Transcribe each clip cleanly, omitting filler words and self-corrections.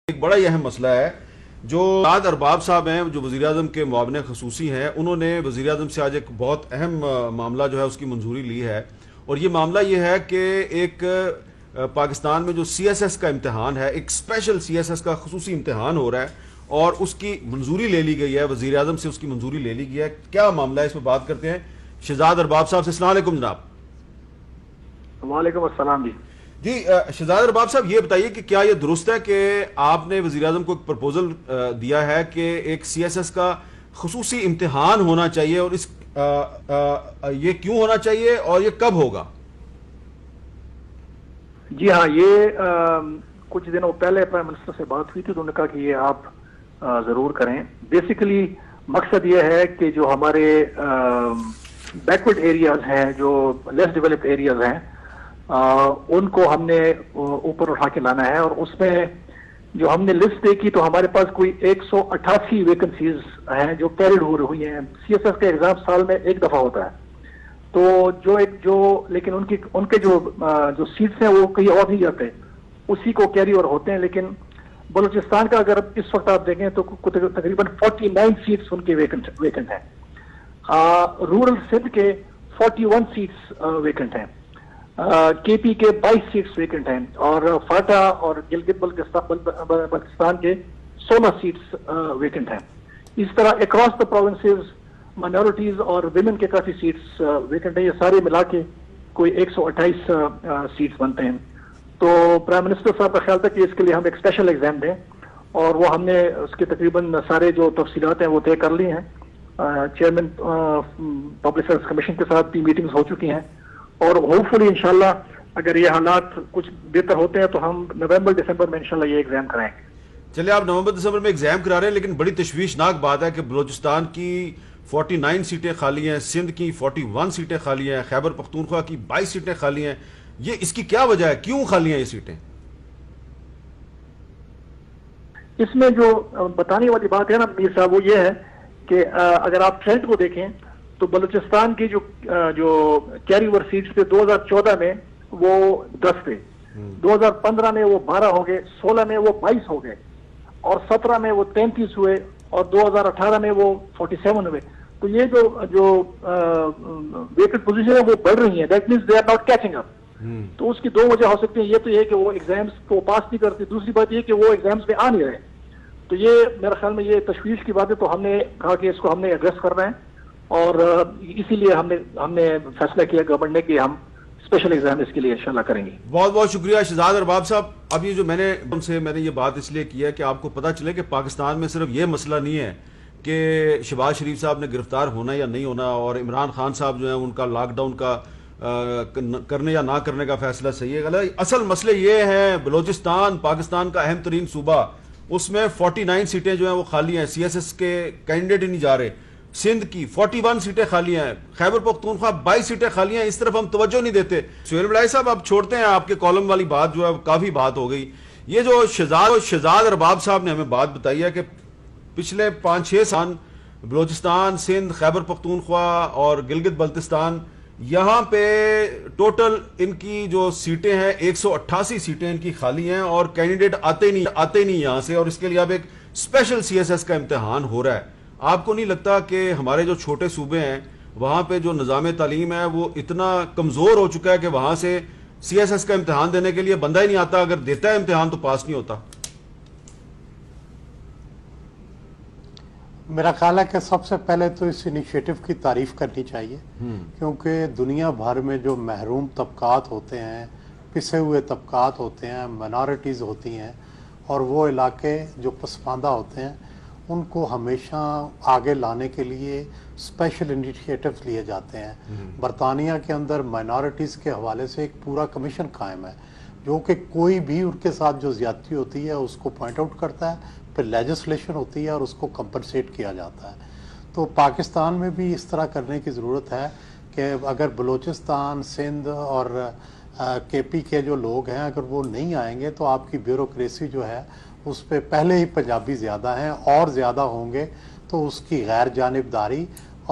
ایک بڑا ہی اہم مسئلہ ہے جو شہزاد ارباب صاحب ہیں جو وزیراعظم کے معاون خصوصی ہیں، انہوں نے وزیراعظم سے آج ایک بہت اہم معاملہ جو ہے اس کی منظوری لی ہے، اور یہ معاملہ یہ ہے کہ ایک پاکستان میں جو سی ایس ایس کا امتحان ہے، ایک اسپیشل سی ایس ایس کا خصوصی امتحان ہو رہا ہے اور اس کی منظوری لے لی گئی ہے، وزیراعظم سے اس کی منظوری لے لی گئی ہے۔ کیا معاملہ ہے اس پہ بات کرتے ہیں شہزاد ارباب صاحب سے۔ السلام علیکم جناب۔ وعلیکم السلام جی شہزاد ارباب صاحب، یہ بتائیے کہ کیا یہ درست ہے کہ آپ نے وزیراعظم کو ایک پرپوزل دیا ہے کہ ایک سی ایس ایس کا خصوصی امتحان ہونا چاہیے، اور اس یہ کیوں ہونا چاہیے اور یہ کب ہوگا؟ جی ہاں، یہ کچھ دنوں پہلے پرائم منسٹر سے بات ہوئی تھی تو انہوں نے کہا کہ یہ آپ ضرور کریں۔ بیسیکلی مقصد یہ ہے کہ جو ہمارے بیکورڈ ایریاز ہیں، جو لیس ڈیولپڈ ایریاز ہیں، ان کو ہم نے اوپر اٹھا کے لانا ہے، اور اس میں جو ہم نے لسٹ دیکھی تو ہمارے پاس کوئی 188 ویکنسیز ہیں جو کیریڈ ہوئی ہیں۔ سی ایس ایس کا ایگزام سال میں ایک دفعہ ہوتا ہے، تو لیکن ان کے جو سیٹس ہیں وہ کہیں اور نہیں جاتے، اسی کو کیری اور ہوتے ہیں۔ لیکن بلوچستان کا اگر اس وقت آپ دیکھیں تو تقریباً 49 سیٹس ان کے ویکنٹ ہیں۔ رورل سندھ کے 41 سیٹس ویکنٹ ہیں، کے پی کے 22 سیٹس ویکنٹ ہیں، اور فاٹا اور گلگت بلتستان کے 16 سیٹس ویکنٹ ہیں۔ اس طرح اکراس دا پروونسز مائنورٹیز اور ویمن کے کافی سیٹس ویکنٹ ہیں۔ یہ سارے ملا کے کوئی 128 سیٹس بنتے ہیں۔ تو پرائم منسٹر صاحب کا خیال تھا کہ اس کے لیے ہم ایک اسپیشل ایگزام دیں، اور وہ ہم نے اس کے تقریباً سارے جو تفصیلات ہیں وہ طے کر لی ہیں۔ چیئرمین پبلک سروس کمیشن کے ساتھ بھی میٹنگز ہو چکی ہیں، اور ہوپ فلی انشاءاللہ اگر یہ حالات کچھ بہتر ہوتے ہیں تو ہم نومبر دسمبر میں انشاءاللہ یہ ایگزام کرائیں گے۔ چلے آپ نومبر دسمبر میں ایگزام کرا رہے ہیں، لیکن بڑی تشویشناک بات ہے کہ بلوچستان کی 49 سیٹیں خالی ہیں، سندھ کی 41 سیٹیں خالی ہیں، خیبر پختونخوا کی 22 سیٹیں خالی ہیں۔ یہ اس کی کیا وجہ ہے؟ کیوں خالی ہیں یہ سیٹیں؟ اس میں جو بتانے والی بات ہے نا میر صاحب، وہ یہ ہے کہ اگر آپ ٹرینڈ کو دیکھیں تو بلوچستان کی جو کیری اوور سیٹس تھے 2014 میں وہ 10 تھے، 2015 میں وہ 12 ہو گئے، 16 میں وہ 22 ہو گئے، اور 17 میں وہ 33 ہوئے، اور 2018 میں وہ 47 ہوئے۔ تو یہ جو ویکنٹ پوزیشن ہے وہ بڑھ رہی ہیں، that means they are not catching up. تو اس کی دو وجہ ہو سکتی ہیں، یہ تو یہ کہ وہ ایگزامز کو پاس نہیں کرتی، دوسری بات یہ کہ وہ ایگزامز میں آ نہیں رہے۔ تو یہ میرے خیال میں یہ تشویش کی بات ہے، تو ہم نے کہا کہ اس کو ہم نے ایڈریس کرنا ہے، اور اسی لیے ہم نے فیصلہ کیا گورنمنٹ نے کہ ہم اسپیشل ایگزام اس کے لیے انشاءاللہ کریں گے۔ بہت بہت شکریہ شہزاد ارباب صاحب۔ اب یہ جو میں نے یہ بات اس لیے کی ہے کہ آپ کو پتہ چلے کہ پاکستان میں صرف یہ مسئلہ نہیں ہے کہ شہباز شریف صاحب نے گرفتار ہونا یا نہیں ہونا، اور عمران خان صاحب جو ہیں ان کا لاک ڈاؤن کا کرنے یا نہ کرنے کا فیصلہ صحیح ہے غلط۔ اصل مسئلے یہ ہیں بلوچستان پاکستان کا اہم ترین صوبہ، اس میں 49 سیٹیں جو ہیں وہ خالی ہیں، سی ایس ایس کے کینڈیڈیٹ ہی نہیں جا رہے۔ سندھ کی 41 سیٹیں خالی ہیں، خیبر پختونخوا 22 سیٹیں خالی ہیں، اس طرف ہم توجہ نہیں دیتے۔ سہیل بلائی صاحب اب چھوڑتے ہیں، آپ کے کالم والی بات جو ہے کافی بات ہو گئی۔ یہ جو شہزاد ارباب صاحب نے ہمیں بات بتائی ہے کہ پچھلے 5-6 سال بلوچستان، سندھ، خیبر پختونخوا اور گلگت بلتستان، یہاں پہ ٹوٹل ان کی جو سیٹیں ہیں 188 سیٹیں ان کی خالی ہیں، اور کینڈیڈیٹ آتے نہیں یہاں سے، اور اس کے لیے اب ایک اسپیشل سی ایس ایس کا امتحان ہو رہا ہے۔ آپ کو نہیں لگتا کہ ہمارے جو چھوٹے صوبے ہیں وہاں پہ جو نظام تعلیم ہے وہ اتنا کمزور ہو چکا ہے کہ وہاں سے سی ایس ایس کا امتحان دینے کے لیے بندہ ہی نہیں آتا، اگر دیتا ہے امتحان تو پاس نہیں ہوتا؟ میرا خیال ہے کہ سب سے پہلے تو اس انیشیٹو کی تعریف کرنی چاہیے، کیونکہ دنیا بھر میں جو محروم طبقات ہوتے ہیں، پسے ہوئے طبقات ہوتے ہیں، مائنارٹیز ہوتی ہیں، اور وہ علاقے جو پسماندہ ہوتے ہیں، ان کو ہمیشہ آگے لانے کے لیے اسپیشل انیشیٹوز لیے جاتے ہیں۔ برطانیہ کے اندر مائنارٹیز کے حوالے سے ایک پورا کمیشن قائم ہے جو کہ کوئی بھی ان کے ساتھ جو زیادتی ہوتی ہے اس کو پوائنٹ آؤٹ کرتا ہے، پھر لیجسلیشن ہوتی ہے اور اس کو کمپنسیٹ کیا جاتا ہے۔ تو پاکستان میں بھی اس طرح کرنے کی ضرورت ہے کہ اگر بلوچستان، سندھ اور کے پی کے جو لوگ ہیں اگر وہ نہیں آئیں گے تو آپ کی بیوروکریسی جو ہے اس پہ پہلے ہی پنجابی زیادہ ہیں، اور زیادہ ہوں گے تو اس کی غیر جانبداری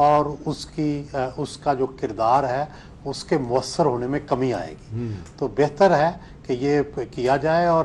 اور اس کا جو کردار ہے اس کے مؤثر ہونے میں کمی آئے گی۔ تو بہتر ہے کہ یہ کیا جائے، اور